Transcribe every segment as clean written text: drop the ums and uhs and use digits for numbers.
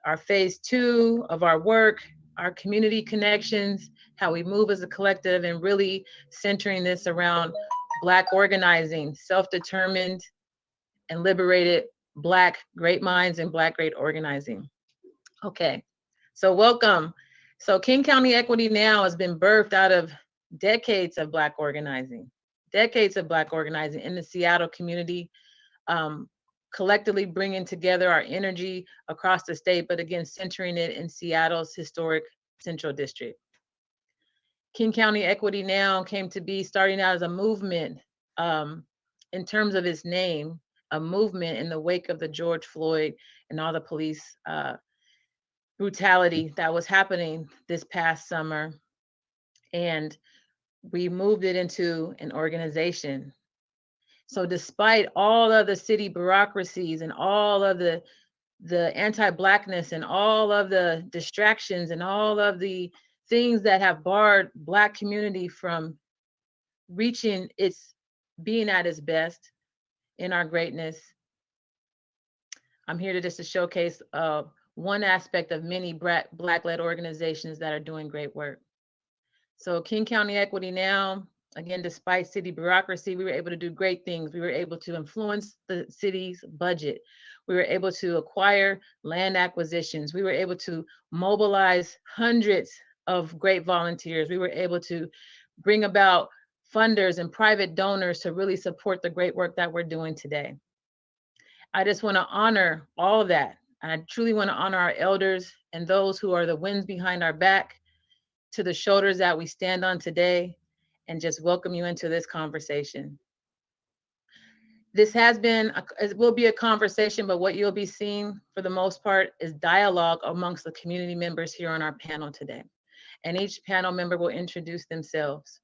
our phase 2 of our work, our community connections, how we move as a collective, and really centering this around Black organizing, self-determined and liberated Black great minds and Black great organizing. Okay, so welcome. So King County Equity Now has been birthed out of decades of Black organizing in the Seattle community, collectively bringing together our energy across the state, but again, centering it in Seattle's historic Central District. King County Equity Now came to be starting out as a movement, in terms of its name, a movement in the wake of the George Floyd and all the police brutality that was happening this past summer. And we moved it into an organization. So despite all of the city bureaucracies and all of the anti-Blackness and all of the distractions and all of the things that have barred Black community from reaching being at its best in our greatness, I'm here to showcase one aspect of many Black-led organizations that are doing great work. So King County Equity Now, again, despite city bureaucracy, we were able to do great things. We were able to influence the city's budget. We were able to acquire land acquisitions. We were able to mobilize hundreds of great volunteers. We were able to bring about funders and private donors to really support the great work that we're doing today. I just want to honor all of that. And I truly want to honor our elders and those who are the winds behind our back, to the shoulders that we stand on today, and just welcome you into this conversation. This it will be a conversation, but what you'll be seeing for the most part is dialogue amongst the community members here on our panel today. And each panel member will introduce themselves.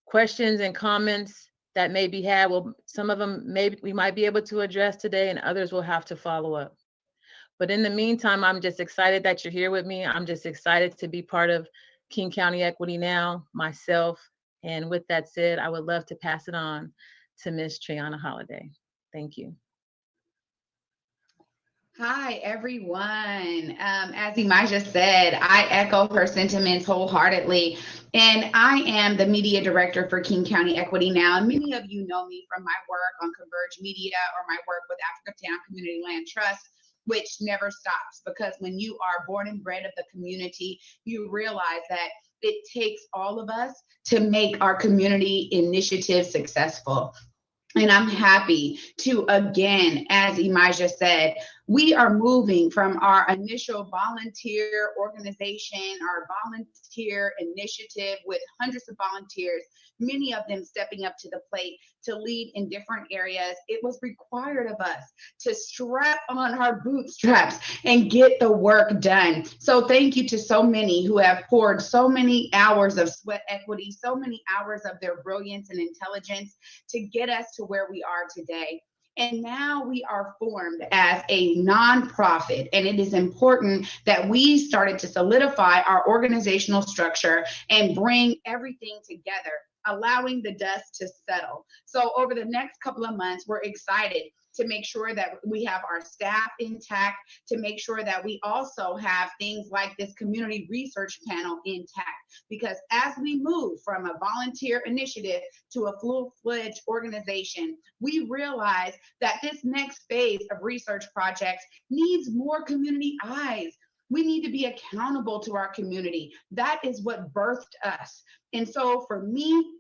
Questions and comments that may be had, some of them we might be able to address today, and others will have to follow up. But in the meantime, I'm just excited that you're here with me. I'm just excited to be part of King County Equity Now, myself. And with that said, I would love to pass it on to Ms. Triana Holiday. Thank you. Hi, everyone. As Elijah said, I echo her sentiments wholeheartedly. And I am the media director for King County Equity Now. And many of you know me from my work on Converge Media or my work with Africatown Community Land Trust, which never stops, because when you are born and bred of the community, you realize that it takes all of us to make our community initiative successful. And I'm happy to, again, as Elijah said, we are moving from our initial volunteer organization, our volunteer initiative with hundreds of volunteers, many of them stepping up to the plate to lead in different areas. It was required of us to strap on our bootstraps and get the work done. So thank you to so many who have poured so many hours of sweat equity, so many hours of their brilliance and intelligence to get us to where we are today. And now we are formed as a nonprofit, and it is important that we started to solidify our organizational structure and bring everything together, allowing the dust to settle. So over the next couple of months, we're excited to make sure that we have our staff intact, to make sure that we also have things like this community research panel intact. Because as we move from a volunteer initiative to a full-fledged organization, we realize that this next phase of research projects needs more community eyes. We need to be accountable to our community. That is what birthed us. And so for me,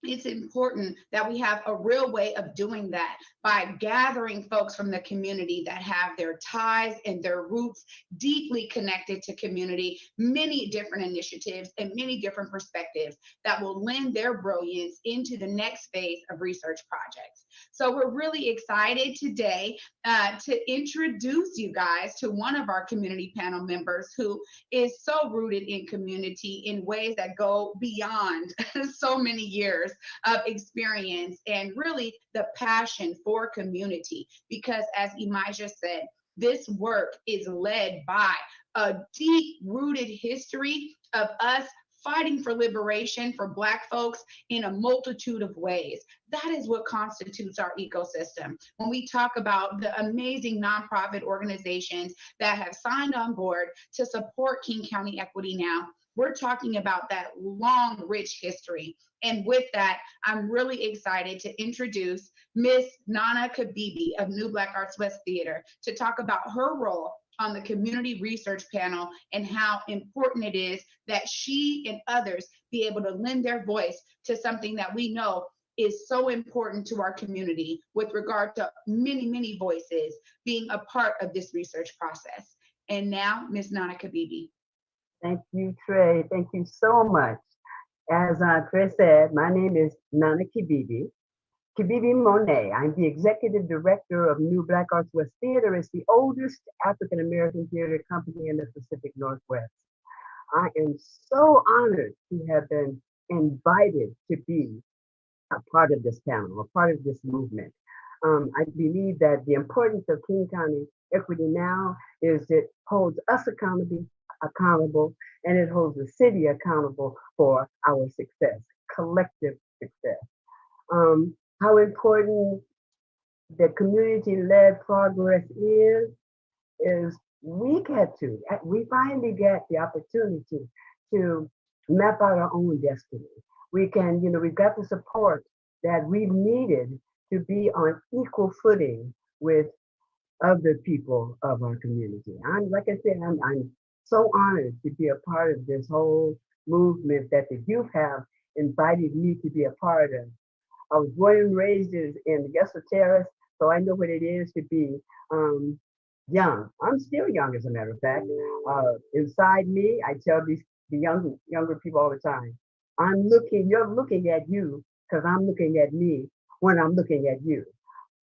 it's important that we have a real way of doing that by gathering folks from the community that have their ties and their roots deeply connected to community, many different initiatives and many different perspectives that will lend their brilliance into the next phase of research projects. So we're really excited today to introduce you guys to one of our community panel members who is so rooted in community in ways that go beyond so many years of experience and really the passion for community. Because as Elijah said, this work is led by a deep-rooted history of us fighting for liberation for Black folks in a multitude of ways. That is what constitutes our ecosystem. When we talk about the amazing nonprofit organizations that have signed on board to support King County Equity Now, we're talking about that long, rich history. And with that, I'm really excited to introduce Miss Nana Kabibi of New Black Arts West Theater to talk about her role on the community research panel and how important it is that she and others be able to lend their voice to something that we know is so important to our community with regard to many, many voices being a part of this research process. And now, Ms. Nana Kabibi. Thank you, Trey. Thank you so much. As Trey said, my name is Nana Kibibi. Kibibi Monet. I'm the executive director of New Black Arts West Theater. It's the oldest African American theater company in the Pacific Northwest. I am so honored to have been invited to be a part of this panel, a part of this movement. I believe that the importance of King County Equity Now is it holds us accountable, and it holds the city accountable for our success, collective success. How important the community-led progress is we finally get the opportunity to map out our own destiny. We can, we've got the support that we've needed to be on equal footing with other people of our community. Like I said, I'm so honored to be a part of this whole movement that the youth have invited me to be a part of. I was born and raised in the Gessler Terrace, so I know what it is to be young. I'm still young, as a matter of fact. Inside me, I tell the younger people all the time, you're looking at you because I'm looking at me when I'm looking at you.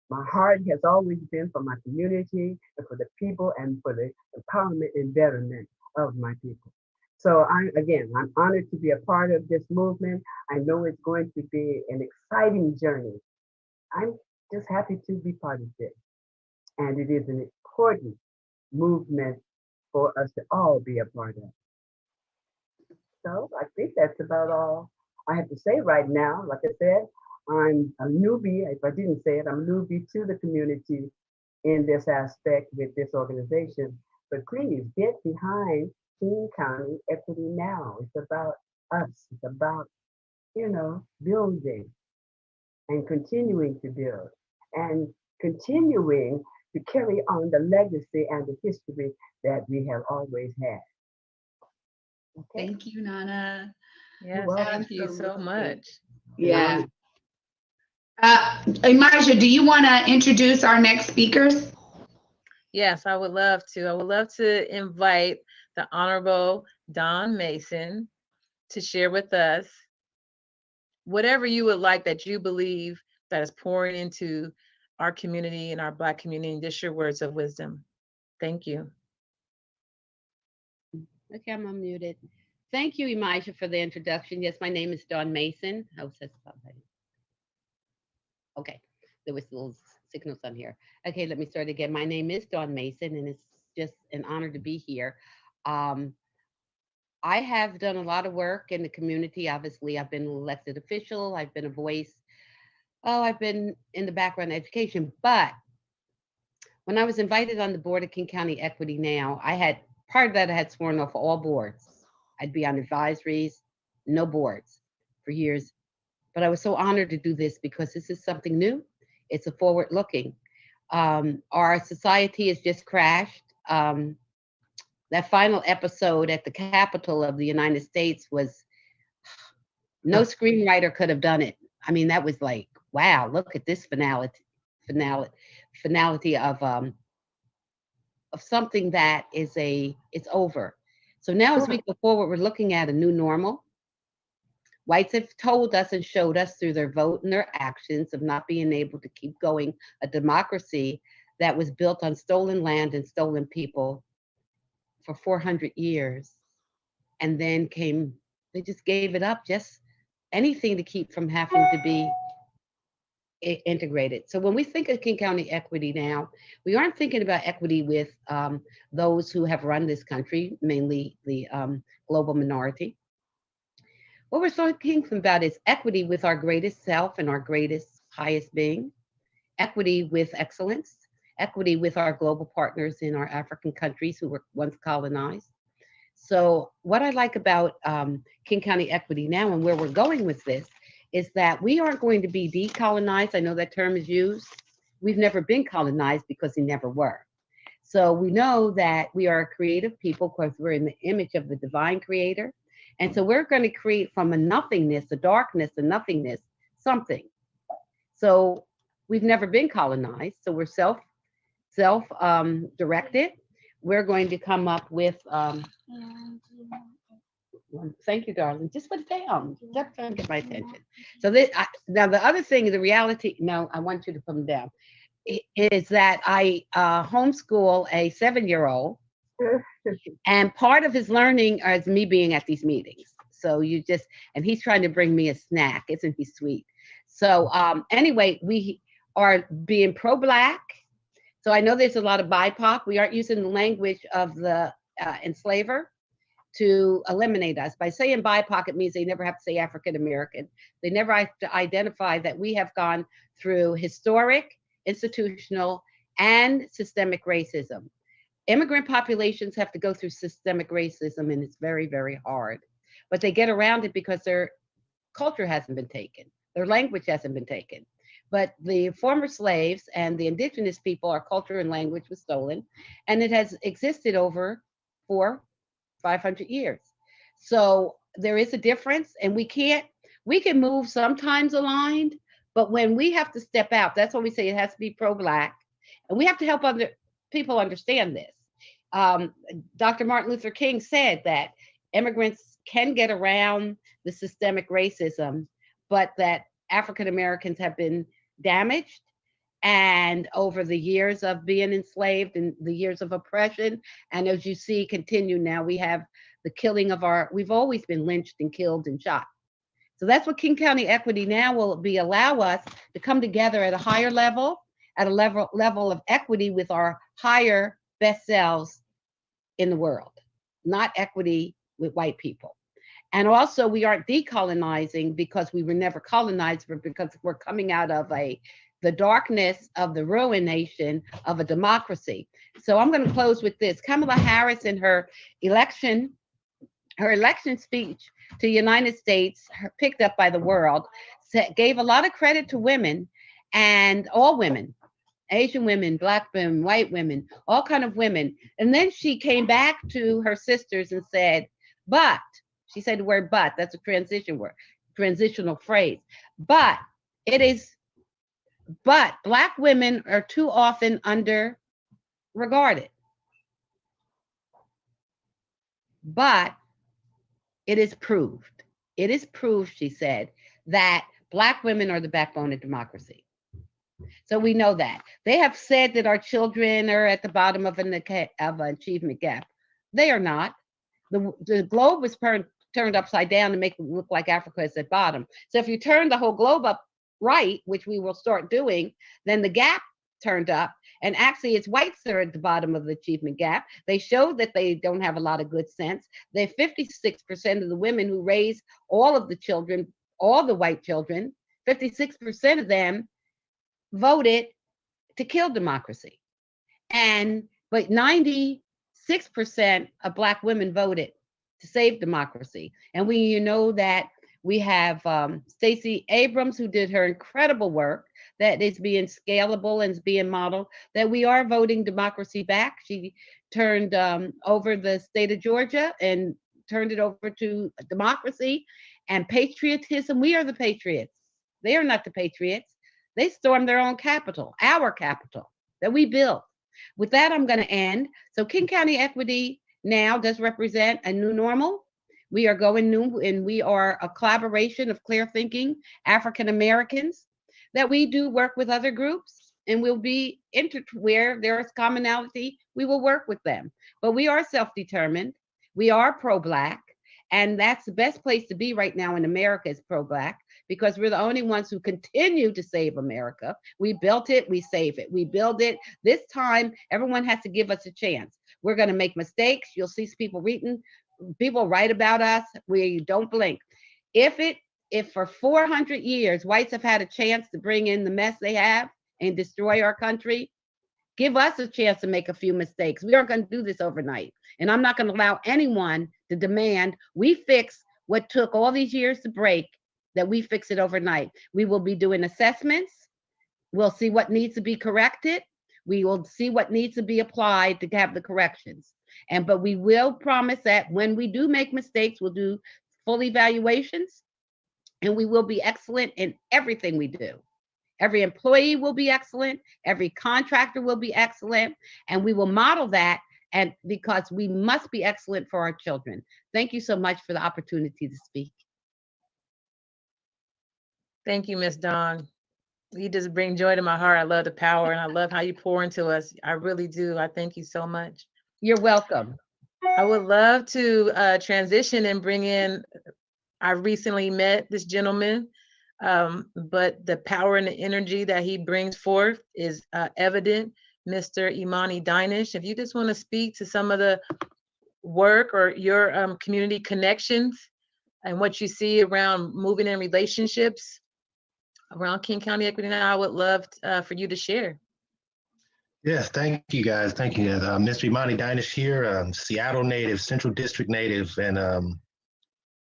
My heart has always been for my community and for the people and for the empowerment and betterment of my people. So I'm honored to be a part of this movement. I know it's going to be an exciting journey. I'm just happy to be part of this. And it is an important movement for us to all be a part of. So I think that's about all I have to say right now. Like I said, I'm a newbie. If I didn't say it, I'm a newbie to the community in this aspect with this organization. But please get behind King County Equity Now. It's about us. It's about, building and continuing to build and continuing to carry on the legacy and the history that we have always had. Okay. Thank you, Nana. Yes, thank you so much. Yeah. Imaja, do you want to introduce our next speakers? Yes, I would love to. I would love to invite the Honorable Don Mason to share with us whatever you would like that you believe that is pouring into our community and our Black community. Just your words of wisdom. Thank you. Okay, I'm unmuted. Thank you, Imaja, for the introduction. Yes, my name is Dawn Mason. How was that spelled? Okay, there was little signals on here. Okay, let me start again. My name is Dawn Mason, and it's just an honor to be here. I have done a lot of work in the community. Obviously, I've been an elected official. I've been a voice. I've been in the background education. But when I was invited on the board of King County Equity Now, part of that I had sworn off all boards. I'd be on advisories, no boards for years. But I was so honored to do this because this is something new. It's a forward looking. Our society has just crashed. That final episode at the Capitol of the United States was, no screenwriter could have done it. I mean, that was like, wow, look at this finality of something that it's over. So now as we go forward, we're looking at a new normal. Whites have told us and showed us through their vote and their actions of not being able to keep going a democracy that was built on stolen land and stolen people for 400 years. And then they just gave it up, just anything to keep from having to be integrated. So when we think of King County Equity Now, we aren't thinking about equity with those who have run this country, mainly the global minority. What we're talking about is equity with our greatest self and our greatest, highest being, equity with excellence, equity with our global partners in our African countries who were once colonized. So, what I like about King County Equity now and where we're going with this is that we aren't going to be decolonized. I know that term is used. We've never been colonized because we never were. So, we know that we are a creative people because we're in the image of the divine creator. And so, we're going to create from a nothingness, a darkness, a nothingness, something. So, we've never been colonized. So, we're self directed. We're going to come up with thank you, darling. Just put it down. Just trying to get my attention. So now the other thing, the reality. No, I want you to put them down. Is that I homeschool a 7-year-old, and part of his learning is me being at these meetings. So and he's trying to bring me a snack. Isn't he sweet? So anyway, we are being pro-Black. So I know there's a lot of BIPOC. We aren't using the language of the enslaver to eliminate us. By saying BIPOC, it means they never have to say African American. They never have to identify that we have gone through historic, institutional, and systemic racism. Immigrant populations have to go through systemic racism, and it's very, very hard. But they get around it because their culture hasn't been taken. Their language hasn't been taken. But the former slaves and the indigenous people, our culture and language was stolen, and it has existed over 400-500 years. So there is a difference, and we can move sometimes aligned, but when we have to step out, that's why we say it has to be pro-Black, and we have to help other people understand this. Dr. Martin Luther King said that immigrants can get around the systemic racism, but that African Americans have been damaged, and over the years of being enslaved and the years of oppression, and as you see continue now, we have the killing of we've always been lynched and killed and shot. So that's what King County Equity now will allow us to come together at a higher level, at a level of equity with our higher best selves in the world, not equity with white people. And also, we aren't decolonizing because we were never colonized, but because we're coming out of the darkness of the ruination of a democracy. So I'm going to close with this. Kamala Harris, in her election speech to the United States, picked up by the world, gave a lot of credit to women, and all women, Asian women, Black women, white women, all kind of women. And then she came back to her sisters and said, but, she said the word but, that's a transitional phrase. But Black women are too often under-regarded. But it is proved, she said, that Black women are the backbone of democracy. So we know that. They have said that our children are at the bottom of an achievement gap. They are not. The globe was turned upside down to make it look like Africa is at bottom. So if you turn the whole globe up right, which we will start doing, then the gap turned up. And actually, it's whites that are at the bottom of the achievement gap. They showed that they don't have a lot of good sense. They're 56% of the women who raise all of the children, all the white children, 56% of them voted to kill democracy. But 96% of Black women voted to save democracy. And that we have Stacey Abrams, who did her incredible work that is being scalable and is being modeled, that we are voting democracy back. She turned over the state of Georgia and turned it over to democracy and patriotism. We are the patriots. They are not the patriots. They stormed their own capital, our capital that we built. With that, I'm going to end. So King County Equity now does represent a new normal. We are going new, and we are a collaboration of clear thinking African Americans that we do work with other groups, and we'll be where there is commonality, we will work with them. But we are self-determined. We are pro-Black, and that's the best place to be right now in America is pro-Black, because we're the only ones who continue to save America. We built it, we save it. We build it. This time, everyone has to give us a chance. We're going to make mistakes. You'll see people write about us. We don't blink. if for 400 years whites have had a chance to bring in the mess they have and destroy our country, give us a chance to make a few mistakes. We aren't going to do this overnight. And I'm not going to allow anyone to demand we fix what took all these years to break, that we fix it overnight. We will be doing assessments. We'll see what needs to be corrected. We will see what needs to be applied to have the corrections. But we will promise that when we do make mistakes, we'll do full evaluations, and we will be excellent in everything we do. Every employee will be excellent. Every contractor will be excellent. And we will model that, and because we must be excellent for our children. Thank you so much for the opportunity to speak. Thank you, Ms. Dawn. You just bring joy to my heart. I love the power, and I love how you pour into us. I really do. I thank you so much. You're welcome. I would love to transition and bring in, I recently met this gentleman, but the power and the energy that he brings forth is evident. Mr. Imani Dinish, if you just want to speak to some of the work or your community connections and what you see around moving in relationships around King County Equity Now, I would love for you to share. Yes, thank you guys. Thank you. Mr. Imani Dinish here, Seattle native, Central District native, and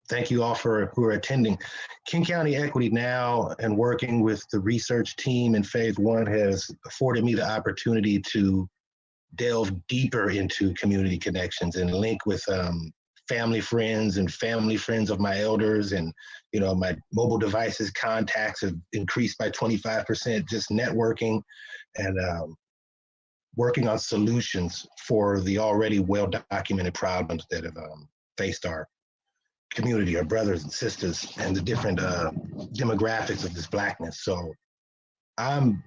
thank you all who are attending. King County Equity Now and working with the research team in phase one has afforded me the opportunity to delve deeper into community connections and link with family friends and family friends of my elders. And, my mobile devices contacts have increased by 25%, just networking and working on solutions for the already well-documented problems that have faced our community, our brothers and sisters, and the different demographics of this Blackness. So I'm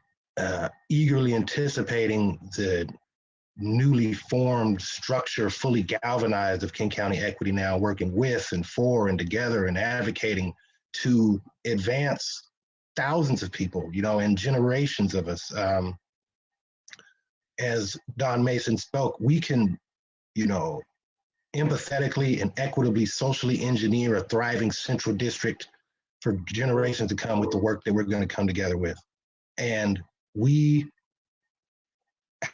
eagerly anticipating the newly formed structure, fully galvanized, of King County Equity Now, working with and for and together and advocating to advance thousands of people, and generations of us. As Don Mason spoke, we can, empathetically and equitably socially engineer a thriving Central District for generations to come with the work that we're going to come together with. And we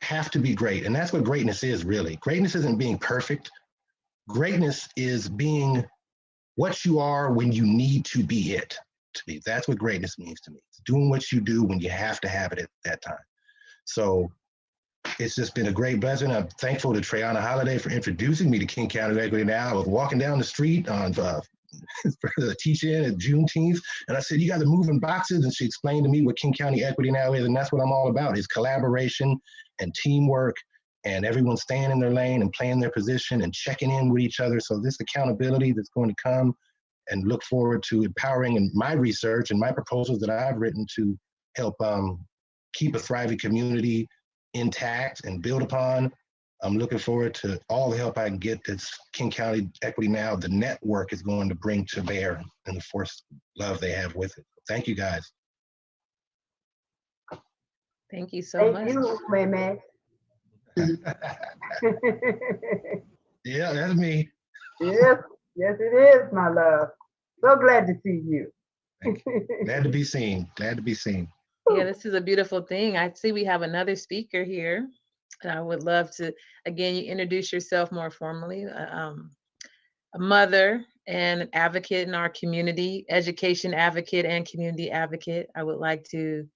have to be great. And that's what greatness is, really. Greatness isn't being perfect. Greatness is being what you are when you need to be it. To me, that's what greatness means to me. It's doing what you do when you have to have it at that time. So it's just been a great blessing. I'm thankful to Trayana Holiday for introducing me to King County Equity Now. I was walking down the street on for the teach-in at Juneteenth, and I said, "You guys are moving boxes," and she explained to me what King County Equity Now is, and that's what I'm all about, is collaboration and teamwork and everyone staying in their lane and playing their position and checking in with each other. So this accountability that's going to come, and look forward to empowering in my research and my proposals that I've written to help keep a thriving community intact and build upon. I'm looking forward to all the help I can get that King County Equity Now, the network, is going to bring to bear, and the force love they have with it. Thank you, guys. Thank you so much. Thank you, Meme. Yeah, that's me. Yes, it is, my love. So glad to see you. Glad to be seen. Glad to be seen. Yeah, this is a beautiful thing. I see we have another speaker here. And I would love to, again, you introduce yourself more formally. A mother and an advocate in our community, education advocate and community advocate. I would like to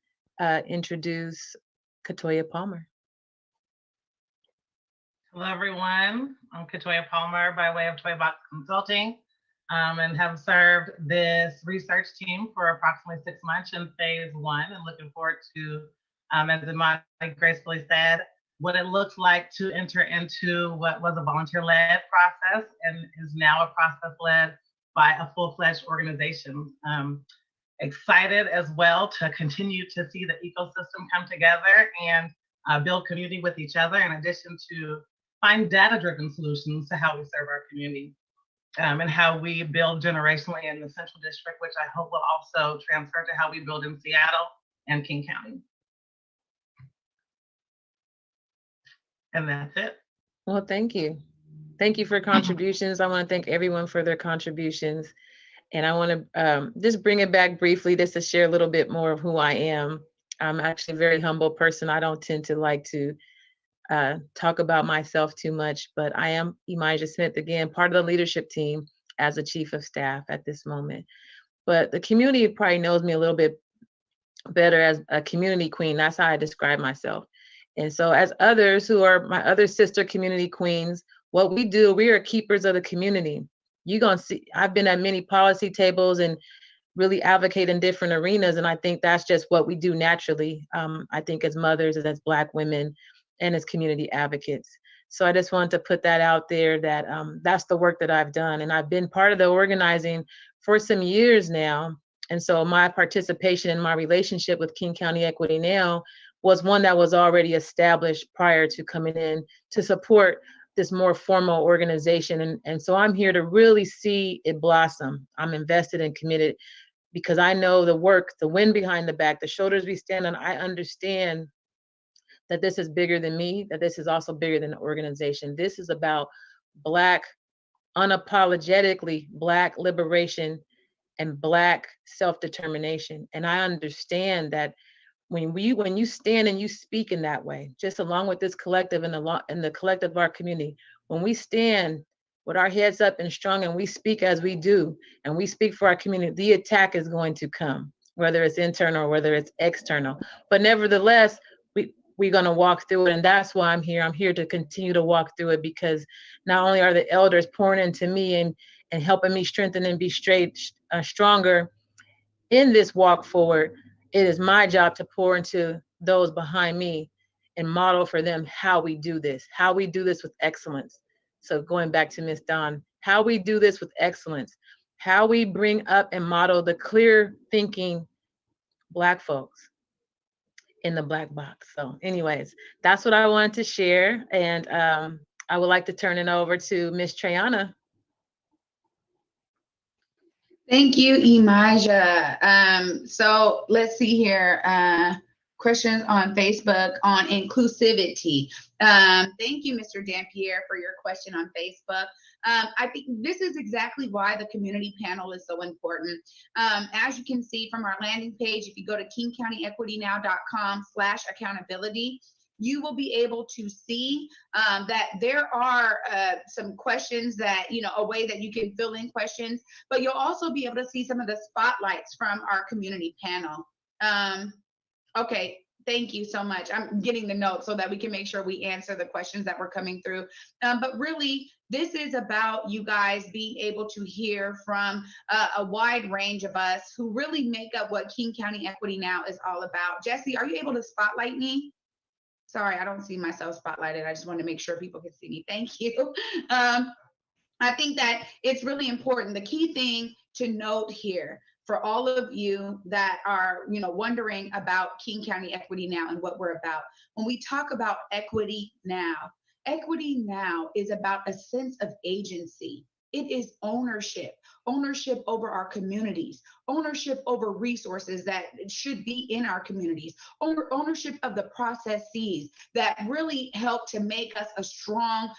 introduce Katoya Palmer. Hello, everyone. I'm Katoya Palmer by way of Toy Box Consulting, and have served this research team for approximately 6 months in phase one, and looking forward to, as Imani gracefully said, what it looks like to enter into what was a volunteer-led process and is now a process led by a full-fledged organization. Excited as well to continue to see the ecosystem come together and build community with each other, in addition to find data-driven solutions to how we serve our community, and how we build generationally in the Central District, which I hope will also transfer to how we build in Seattle and King County. And that's it. Well, thank you. Thank you for contributions. I want to thank everyone for their contributions. And I want to just bring it back briefly, just to share a little bit more of who I am. I'm actually a very humble person. I don't tend to like to talk about myself too much, but I am Elijah Smith, again, part of the leadership team as a chief of staff at this moment. But the community probably knows me a little bit better as a community queen. That's how I describe myself. And so as others who are my other sister community queens, what we do, we are keepers of the community. You're going to see, I've been at many policy tables and really advocate in different arenas. And I think that's just what we do naturally. I think as mothers, as Black women, and as community advocates. So I just wanted to put that out there that that's the work that I've done. And I've been part of the organizing for some years now. And so my participation in my relationship with King County Equity Now was one that was already established prior to coming in to support this more formal organization. And so I'm here to really see it blossom. I'm invested and committed because I know the work, the wind behind the back, the shoulders we stand on. I understand that this is bigger than me, that this is also bigger than the organization. This is about Black, unapologetically Black liberation and Black self-determination. And I understand that when you stand and you speak in that way, just along with this collective and the collective of our community, when we stand with our heads up and strong and we speak as we do, and we speak for our community, the attack is going to come, whether it's internal or whether it's external. But nevertheless, we're going to walk through it. And that's why I'm here. I'm here to continue to walk through it, because not only are the elders pouring into me and helping me strengthen and be stronger in this walk forward, it is my job to pour into those behind me and model for them how we do this with excellence. So going back to Ms. Dawn, how we do this with excellence, how we bring up and model the clear thinking Black folks in the Black box. So anyways, that's what I wanted to share. And I would like to turn it over to Miss Trayana. Thank you, Imajah. So let's see here. Questions on Facebook on inclusivity. Thank you, Mr. Dampierre, for your question on Facebook. I think this is exactly why the community panel is so important. As you can see from our landing page, if you go to kingcountyequitynow.com/accountability, you will be able to see that there are some questions that, a way that you can fill in questions, but you'll also be able to see some of the spotlights from our community panel. Okay, thank you so much. I'm getting the notes so that we can make sure we answer the questions that were coming through. But really, this is about you guys being able to hear from a wide range of us who really make up what King County Equity Now is all about. Jesse, are you able to spotlight me? Sorry, I don't see myself spotlighted. I just want to make sure people can see me. Thank you. I think that it's really important. The key thing to note here for all of you that are, wondering about King County Equity Now and what we're about, when we talk about Equity Now is about a sense of agency. It is ownership over our communities, ownership over resources that should be in our communities, ownership of the processes that really help to make us a strong,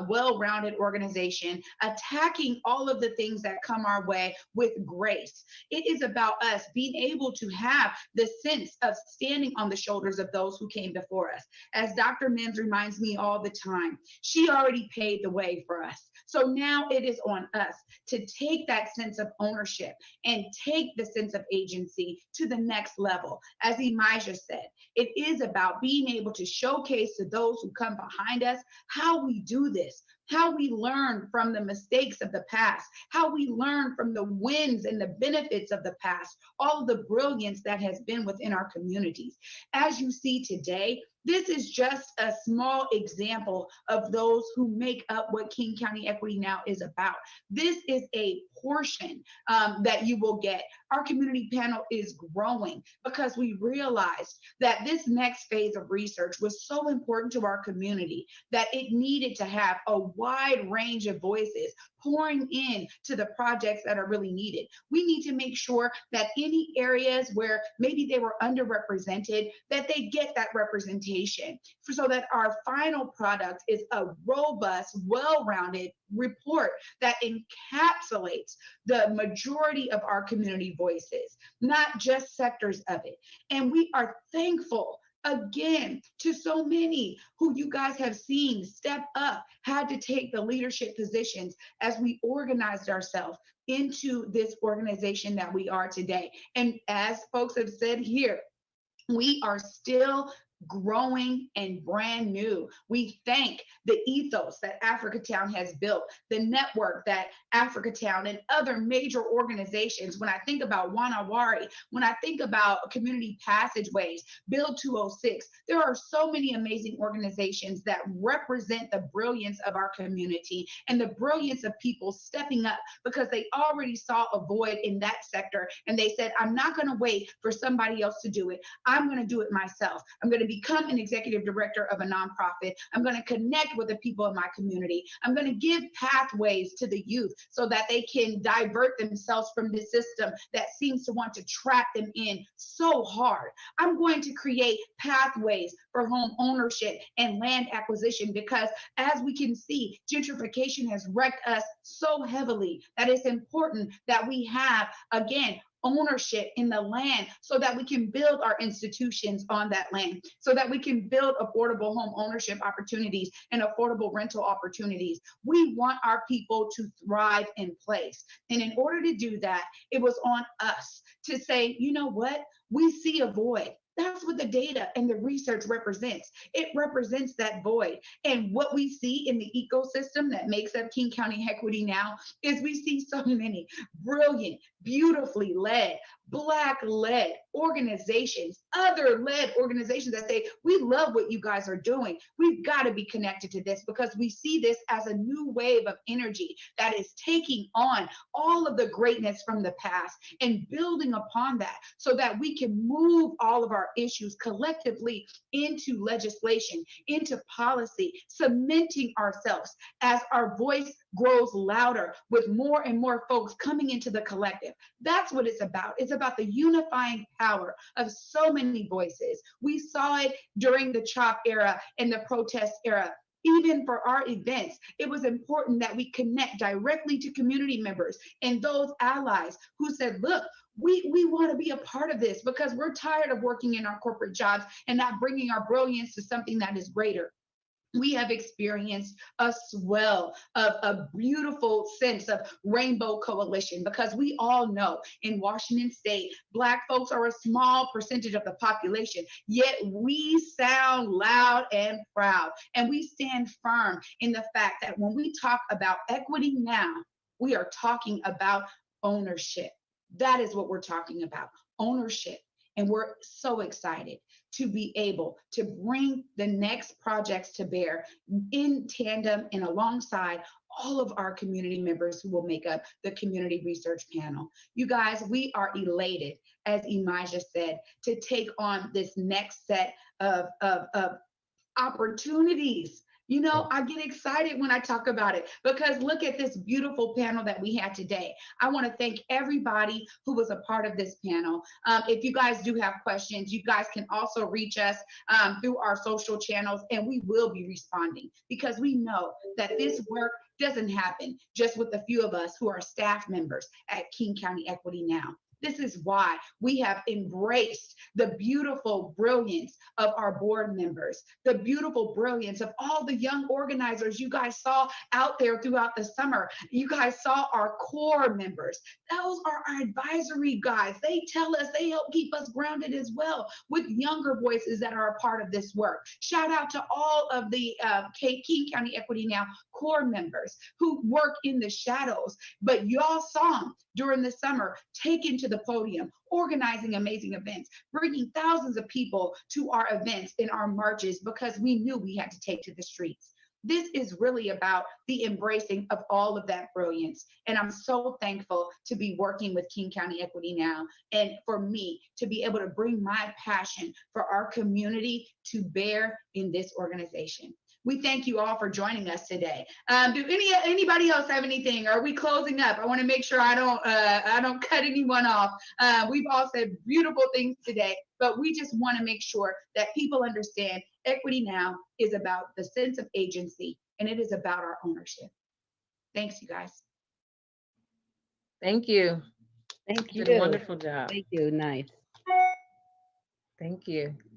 well-rounded organization, attacking all of the things that come our way with grace. It is about us being able to have the sense of standing on the shoulders of those who came before us. As Dr. Mims reminds me all the time, she already paved the way for us. So now it is on us to take that sense of ownership and take the sense of agency to the next level. As Imajah said, it is about being able to showcase to those who come behind us how we do this, how we learn from the mistakes of the past, how we learn from the wins and the benefits of the past, all of the brilliance that has been within our communities. As you see today, this is just a small example of those who make up what King County Equity Now is about. This is a portion that you will get. Our community panel is growing because we realized that this next phase of research was so important to our community that it needed to have a wide range of voices pouring in to the projects that are really needed. We need to make sure that any areas where maybe they were underrepresented, that they get that representation. representation so that our final product is a robust, well-rounded report that encapsulates the majority of our community voices, not just sectors of it. And we are thankful again to so many who you guys have seen step up, had to take the leadership positions as we organized ourselves into this organization that we are today. And as folks have said here, we are still growing and brand new. We thank the ethos that Africatown has built, the network that Africatown and other major organizations, when I think about Wanawari, when I think about community passageways, Build 206, there are so many amazing organizations that represent the brilliance of our community and the brilliance of people stepping up because they already saw a void in that sector. And they said, I'm not going to wait for somebody else to do it. I'm going to do it myself. I'm going to become an executive director of a nonprofit. I'm going to connect with the people in my community. I'm going to give pathways to the youth so that they can divert themselves from the system that seems to want to trap them in so hard. I'm going to create pathways for home ownership and land acquisition because, as we can see, gentrification has wrecked us so heavily that it's important that we have, again, ownership in the land so that we can build our institutions on that land, so that we can build affordable home ownership opportunities and affordable rental opportunities. We want our people to thrive in place. And in order to do that, it was on us to say, you know what? We see a void. That's what the data and the research represents. It represents that void. And what we see in the ecosystem that makes up King County Equity now is we see so many brilliant, beautifully led, Black-led organizations, other-led organizations that say, we love what you guys are doing. We've got to be connected to this because we see this as a new wave of energy that is taking on all of the greatness from the past and building upon that so that we can move all of our issues collectively into legislation, into policy, cementing ourselves as our voice grows louder with more and more folks coming into the collective. That's what it's about. It's about the unifying power of so many voices. We saw it during the CHOP era and the protest era. Even for our events, it was important that we connect directly to community members and those allies who said, look, we want to be a part of this because we're tired of working in our corporate jobs and not bringing our brilliance to something that is greater. We have experienced a swell of a beautiful sense of rainbow coalition because we all know in Washington State, Black folks are a small percentage of the population, yet we sound loud and proud. And we stand firm in the fact that when we talk about equity now, we are talking about ownership. That is what we're talking about, ownership. And we're so excited to be able to bring the next projects to bear in tandem and alongside all of our community members who will make up the community research panel. You guys, we are elated, as Imijah said, to take on this next set of opportunities. You know, I get excited when I talk about it because look at this beautiful panel that we had today. I want to thank everybody who was a part of this panel. If you guys do have questions, you guys can also reach us through our social channels and we will be responding because we know that this work doesn't happen just with a few of us who are staff members at King County Equity Now. This is why we have embraced the beautiful brilliance of our board members, the beautiful brilliance of all the young organizers you guys saw out there throughout the summer. You guys saw our core members. Those are our advisory guys. They tell us, they help keep us grounded as well with younger voices that are a part of this work. Shout out to all of the King County Equity Now core members who work in the shadows, but y'all saw them during the summer taken to the podium, organizing amazing events, bringing thousands of people to our events and our marches because we knew we had to take to the streets. This is really about the embracing of all of that brilliance. And I'm so thankful to be working with King County Equity Now and for me to be able to bring my passion for our community to bear in this organization. We thank you all for joining us today. Do anybody else have anything? Are we closing up? I want to make sure I don't cut anyone off. We've all said beautiful things today. but we just want to make sure that people understand Equity Now is about the sense of agency, and it is about our ownership. Thanks, you guys. Thank you. Thank You you. did a wonderful job. Thank you. Nice. Thank you.